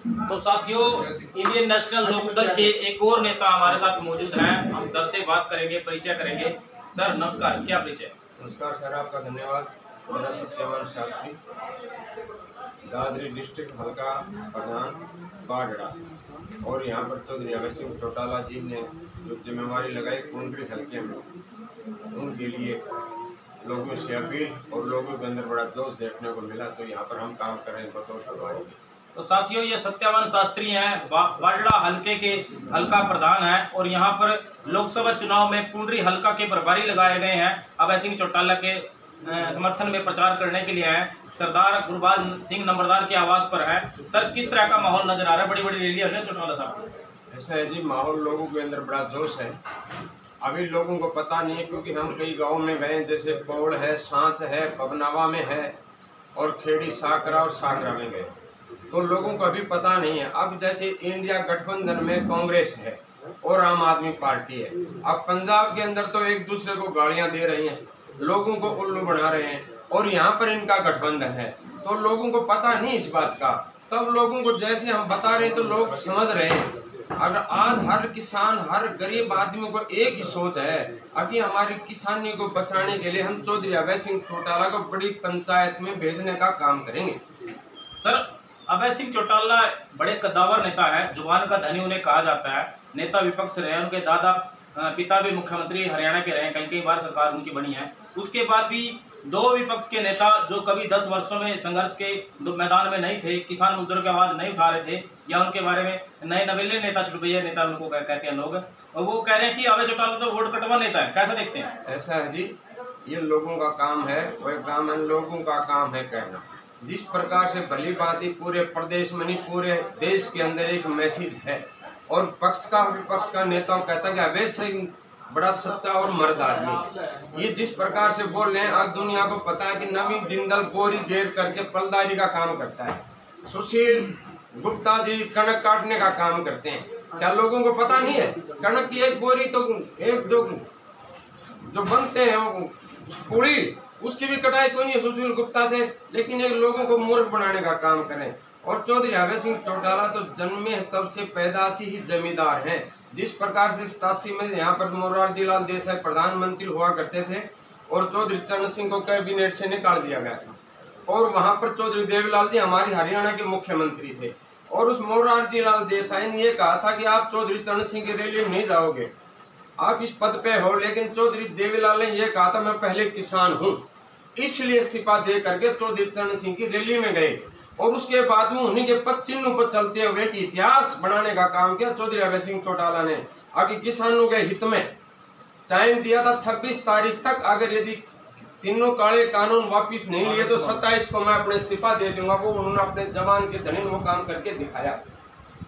तो साथियों, Indian national Lokdal के एक और नेता हमारे साथ मौजूद हैं। हम सर से बात करेंगे, परिचय करेंगे। सर नमस्कार, क्या परिचय? नमस्कार सर, आपका धन्यवाद। मेरा सत्यवान शास्त्री, दादरी डिस्ट्रिक्ट हल्का प्रधान बाढ़ड़ा, और यहाँ पर चौधरी अभय सिंह चौटाला जी ने जो जिम्मेवारी लगाई पुंडरी हल्के में, उनके लिए लोगों से अपील और लोगों के अंदर बड़ा जोश देखने को मिला, तो यहाँ पर हम काम कर रहे हैं बतौर प्रभारी। तो साथियों, ये सत्यवान शास्त्री हैं, बाढ़ड़ा हल्के के हल्का प्रधान हैं, और यहाँ पर लोकसभा चुनाव में पुंडरी हल्का के प्रभारी लगाए गए हैं। अभय सिंह चौटाला के समर्थन में प्रचार करने के लिए हैं। सरदार गुरबाज सिंह नंबरदार के आवास पर है। सर, किस तरह का माहौल नजर आ रहा है? बड़ी बड़ी रैली है चौटाला साहब। ऐसा है जी, माहौल लोगों के अंदर बड़ा जोश है। अभी लोगों को पता नहीं है, क्योंकि हम कई गाँव में गए, जैसे पौड़ है, सांच है, पबनावा में है, और खेड़ी साकरा और सागरा में गए, तो लोगों को अभी पता नहीं है। अब जैसे इंडिया गठबंधन में कांग्रेस है और आम आदमी पार्टी है। अब पंजाब के अंदर तो एक दूसरे को गालियां दे रही हैं, लोगों को उल्लू बना रहे हैं, और यहाँ पर इनका गठबंधन है, तो लोगों को पता नहीं इस बात का। तब लोगों को जैसे हम बता रहे हैं तो लोग समझ रहे हैं। अगर आज हर किसान, हर गरीब आदमी को एक ही सोच है, अभी हमारी किसानी को बचाने के लिए हम चौधरी अभय सिंह चौटाला को बड़ी पंचायत में भेजने का काम करेंगे। सर, अभय सिंह चौटाला बड़े कद्दावर नेता है, जुबान का धनी उन्हें कहा जाता है। नेता विपक्ष रहे, उनके दादा पिता भी मुख्यमंत्री हरियाणा के रहे, कई बार सरकार उनकी बनी है। उसके बाद भी दो विपक्ष के नेता जो कभी 10 वर्षों में संघर्ष के मैदान में नहीं थे, किसान मुद्दों की आवाज नहीं उठा रहे थे, या उनके बारे में नए नवेले नेता, छुटभैया नेता उनको कहते हैं लोग, और वो कह रहे हैं कि अभय चौटाला तो वोट कटवा नेता है। कैसा देखते हैं? ऐसा है जी, ये लोगों का काम है, वह काम है, लोगों का काम है कहना। जिस प्रकार से भली भांति पूरे प्रदेश में नहीं, पूरे देश के अंदर एक मैसेज है, और पक्ष का विपक्ष का नेताओं कहता है कि अभय सिंह बड़ा सच्चा और मर्द आदमी। ये जिस प्रकार से बोल रहे हैं, आज दुनिया को पता है कि नवीन जिंदल बोरी घेर करके पलदारी का काम करता है, सुशील गुप्ता जी कणक काटने का काम करते हैं। क्या लोगों को पता नहीं है? कणक की एक बोरी तो एक जो बनते हैं पूरी, उसकी भी कटाई कोई नहीं सुशील गुप्ता से, लेकिन एक लोगों को मूर्ख बनाने का काम करें। और चौधरी अभय सिंह चौटाला तो जन्मे तब से पैदाशी ही जमींदार हैं। जिस प्रकार से 87 में यहाँ पर मोरारजी लाल देसाई प्रधानमंत्री हुआ करते थे, और चौधरी चरण सिंह को कैबिनेट से निकाल दिया गया था, और वहां पर चौधरी देवीलाल जी हमारी हरियाणा के मुख्यमंत्री थे, और उस मोरारजी लाल देसाई ने यह कहा था कि आप चौधरी चरण सिंह की रैली में नहीं जाओगे, आप इस पद पे हो। लेकिन चौधरी देवीलाल ने यह कहा था मैं पहले किसान हूँ, इसलिए इस्तीफा दे करके चौधरी चरण सिंह की रैली में गए, और उसके बाद में उन्हीं के पद चिन्हों पर चलते हुए कि इतिहास बनाने का काम किया चौधरी अभय सिंह चौटाला ने। आगे किसानों के हित में टाइम दिया था 26 तारीख तक, अगर यदि तीनों काले कानून वापिस नहीं लिए तो 27 को मैं अपने इस्तीफा दे दूंगा। वो उन्होंने अपने जवान के धनी वो काम करके दिखाया।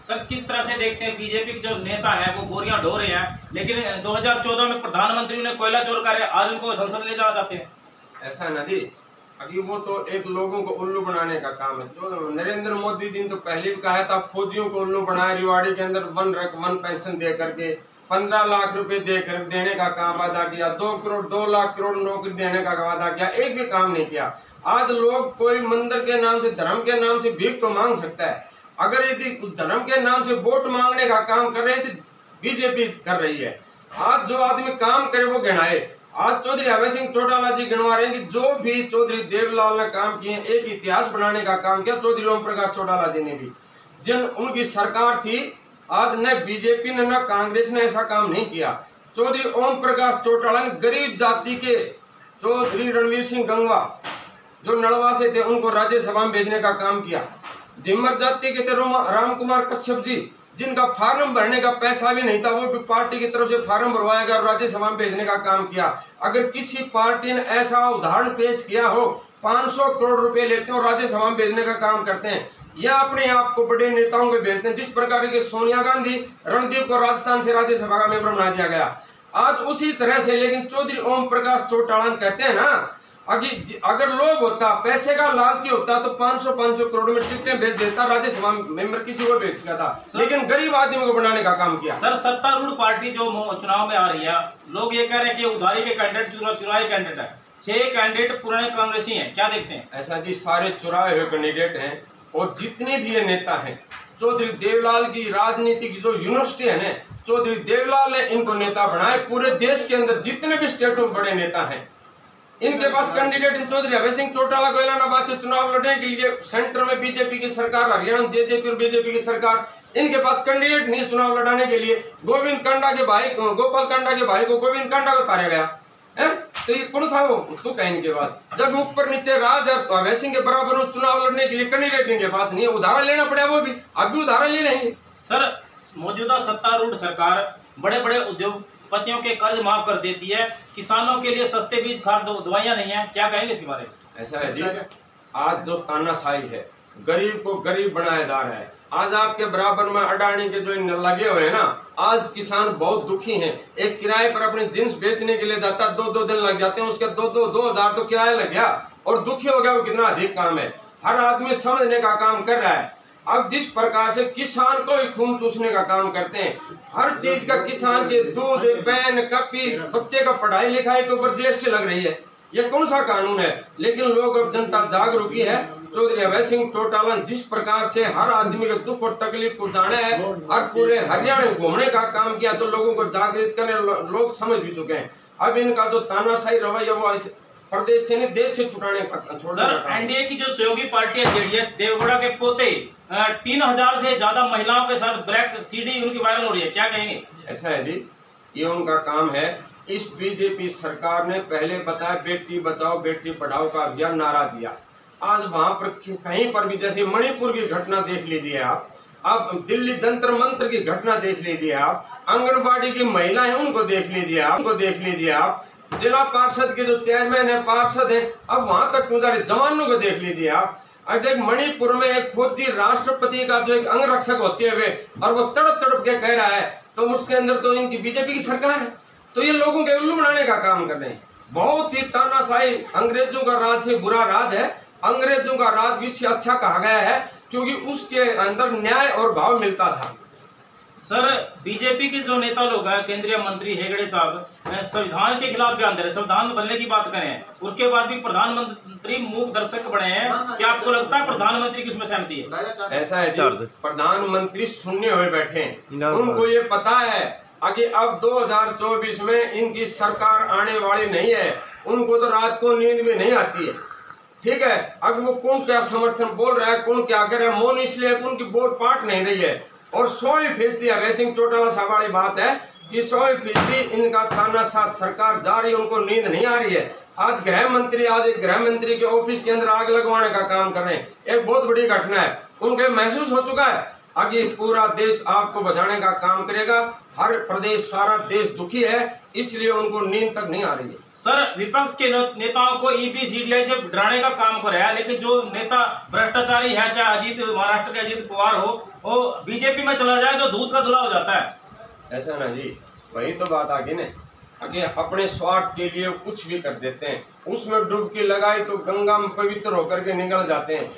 सर, किस तरह से देखते हैं बीजेपी के जो नेता है वो बोरियां ढो रहे हैं, लेकिन 2014 में प्रधानमंत्री ने कोयला चोर करे, आज उनको संसद ले जाना चाहते हैं? ऐसा ना जी, अभी वो तो एक लोगों को उल्लू बनाने का काम है। जो नरेंद्र मोदी जी ने तो पहले भी कहा था, फौजियों को उल्लू बनाया, रिवाड़ी के अंदर वन पेंशन दे करके 15 लाख रुपए देने का काम वादा किया, 2 लाख करोड़ नौकरी देने का वादा किया, एक भी काम नहीं किया। आज लोग कोई मंदिर के नाम से, धर्म के नाम से भीख तो मांग सकता है, अगर यदि उस धर्म के नाम से वोट मांगने का काम कर रहे हैं तो बीजेपी कर रही है। आज जो आदमी काम करे वो गिनाए। आज चौधरी अभय सिंह चौटाला जी गिनवा रहे हैं कि जो भी चौधरी देवीलाल ने काम किए, एक इतिहास बनाने का काम किया चौधरी ओम प्रकाश चौटाला जी ने भी। जिन उनकी सरकार थी, आज न बीजेपी ने न कांग्रेस ने ऐसा काम नहीं किया। चौधरी ओम प्रकाश चौटाला ने गरीब जाति के चौधरी रणवीर सिंह गंगवा जो नलवा से थे, उनको राज्यसभा में भेजने का काम किया। जिम्मर जाति के थे राम कुमार कश्यप जी, जिनका फार्म भरने का पैसा भी नहीं था, वो भी पार्टी की तरफ से फार्म भरवाया गया और राज्यसभा में भेजने का काम किया। अगर किसी पार्टी ने ऐसा उदाहरण पेश किया हो, 500 करोड़ रुपए लेते हैं और राज्यसभा में भेजने का काम करते हैं, या अपने आप को बड़े नेताओं को भेजते हैं। जिस प्रकार के सोनिया गांधी, रणदीप को राजस्थान से राज्यसभा का मेंबर बना दिया गया, आज उसी तरह से। लेकिन चौधरी ओम प्रकाश चौटाला कहते हैं ना, अगर लोभ होता, पैसे का लालची होता तो 500 करोड़ में टिकटें भेज देता, राज्यसभा मेंबर किसी को भेज सकता था, लेकिन गरीब आदमी को बनाने का काम किया। सर, सत्तारूढ़ पार्टी जो चुनाव में आ रही है, लोग ये कह रहे हैं कि उधारी के कैंडिडेट चुराए कैंडिडेट है। 6 कैंडिडेट पुराने कांग्रेसी हैं, क्या देखते हैं? ऐसा जी, सारे चुराए हुए कैंडिडेट हैं, और जितने भी ये नेता हैं चौधरी देवलाल की राजनीति की जो यूनिवर्सिटी है ना, चौधरी देवलाल ने इनको नेता बनाए। पूरे देश के अंदर जितने भी स्टेटों में बड़े नेता हैं, इनके पास कैंडिडेट चौधरी अभय सिंह चौटाला को इलाहाबाद से चुनाव लड़ने के लिए, सेंटर में बीजेपी की सरकार, हरियाणा में जेजेपी और बीजेपी की सरकार, इनके पास कैंडिडेट नहीं चुनाव लड़ाने के लिए। गोविंद कांडा के भाई, गोपाल कांडा के भाई को गोविंद कांडा को उतारा गया है। तो ये कौन सा तो कहें इनके बाद, जब ऊपर नीचे राज अभय सिंह के बराबर चुनाव लड़ने के लिए कैंडिडेट इनके पास नहीं है, उधारा लेना पड़ेगा, वो भी अब भी उधारा ले रहे हैं। सर, मौजूदा सत्तारूढ़ सरकार बड़े बड़े उद्योगपतियों के कर्ज माफ कर देती है, किसानों के लिए सस्ते बीज खाद दवाइयां नहीं है, क्या कहेंगे इसके बारे में? ऐसा है जी, आज जो तानाशाही है, गरीब को गरीब बनाया जा रहा है। आज आपके बराबर में अडानी के जो लगे हुए हैं ना, आज किसान बहुत दुखी हैं। एक किराए पर अपने जिन्स बेचने के लिए जाता, 2-2 दिन लग जाते हैं, उसके 2,000 तो किराया लग गया और दुखी हो गया। वो कितना अधिक काम है, हर आदमी समझने का काम कर रहा है। अब जिस प्रकार से किसान को ही खून चूसने का काम करते हैं, हर चीज का किसान के दूध, पेन, कॉपी, बच्चे का पढ़ाई लिखाई के ऊपर जीएसटी लग रही है, ये कौन सा कानून है? लेकिन लोग, अब जनता जागरूकी है। चौधरी अभय सिंह चौटाला जिस प्रकार से हर आदमी के दुख और तकलीफ को जाने है और पूरे हरियाणा में घूमने का काम किया, तो लोगों को जागृत करने लोग समझ भी चुके हैं। अब इनका जो तानाशाही रवैया वो प्रदेश से नहीं देश से छुड़ाने का। सर, एनडीए की जो सहयोगी पार्टी है जेडीएस, देवगौड़ा के पोते 3000 से ज्यादा महिलाओं के साथ ब्लैक सीडी उनकी वायरल हो रही है, क्या कहेंगे? ऐसा है जी, ये उनका काम है। इस बीजेपी सरकार ने पहले बताया बेटी बचाओ बेटी पढ़ाओ का अभियान नारा दिया। आज वहां पर कहीं पर भी, जैसे मणिपुर की घटना देख लीजिए आप, अब दिल्ली जंतर मंत्र की घटना देख लीजिए आप, आंगनबाड़ी की महिलाएं उनको देख लीजिए आप, जिला पार्षद के जो चेयरमैन है, पार्षद है, अब वहां तक पहुंचा रहे जवानों को देख लीजिए आप। आज एक मणिपुर में एक फौजी राष्ट्रपति का जो एक अंगरक्षक होते हुए और वो तड़प तड़प के कह रहा है, तो उसके अंदर तो इनकी बीजेपी की सरकार है। तो ये लोगों के उल्लू बनाने का काम कर रहे हैं। बहुत ही तानाशाही, अंग्रेजों का राज से बुरा राज है। अंग्रेजों का राज विश्व अच्छा कहा गया है क्योंकि उसके अंदर न्याय और भाव मिलता था। सर, बीजेपी के जो नेता लोग हैं, केंद्रीय मंत्री हेगड़े साहब संविधान के खिलाफ बयान दे रहे, संविधान बदलने की बात करें, उसके बाद भी प्रधानमंत्री मूक दर्शक बने हैं। क्या आपको लगता है प्रधानमंत्री की उसमें सहमति है? ऐसा है जी, प्रधानमंत्री शून्य हुए बैठे हैं। उनको ये पता है कि अब 2024 में इनकी सरकार आने वाली नहीं है। उनको तो रात को नींद भी नहीं आती है। ठीक है, अब वो कौन क्या समर्थन बोल रहा है, कौन क्या कर रहा है, मौन इसलिए उनकी वोट पाट नहीं रही है। और 100% अभय सिंह चौटाला साहब वाली बात है कि 100% इनका तानाशाह सरकार जा रही है, उनको नींद नहीं आ रही है। आज गृह मंत्री के ऑफिस के अंदर आग लगवाने का काम कर रहे हैं, एक बहुत बड़ी घटना है। उनको महसूस हो चुका है आगे पूरा देश आपको बचाने का काम करेगा। हर प्रदेश, सारा देश दुखी है, इसलिए उनको नींद तक नहीं आ रही है। सर, विपक्ष के नेताओं को ईडी सीबीआई से डराने का काम कर रहा है, लेकिन जो नेता भ्रष्टाचारी है, चाहे महाराष्ट्र के अजीत पवार हो, वो बीजेपी में चला जाए तो दूध का धुला हो जाता है। ऐसा ना जी, वही तो बात आगे ने, आगे अपने स्वार्थ के लिए कुछ भी कर देते हैं। उसमें डुबकी लगाई तो गंगा में पवित्र होकर के निकल जाते हैं।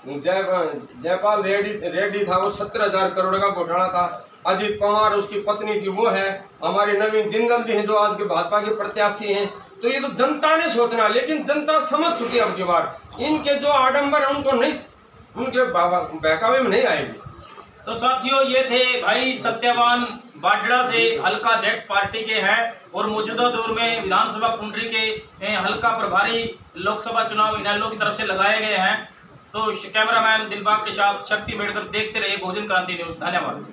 जयपाल रेड्डी था, वो 17,000 करोड़ का घोटाला था। अजीत पवार उसकी पत्नी थी, वो है। हमारे नवीन जिंदल जी हैं जो आज के भाजपा के प्रत्याशी हैं। तो ये तो जनता ने सोचना, लेकिन जनता समझ चुकी है। अब की बार इनके जो आडंबर है उनको नहीं, उनके बहकावे में नहीं आएगी। तो साथियों, ये थे भाई सत्यवान बाडड़ा से, हल्का अध्यक्ष पार्टी के हैं और मौजूदा दौर में विधानसभा कुंडली के हल्का प्रभारी लोकसभा चुनाव इनेलो की तरफ से लगाए गए हैं। तो कैमरामैन दिलबाग के साथ शक्ति मेडकर देखते रहिए भोजन क्रांति न्यूज। धन्यवाद।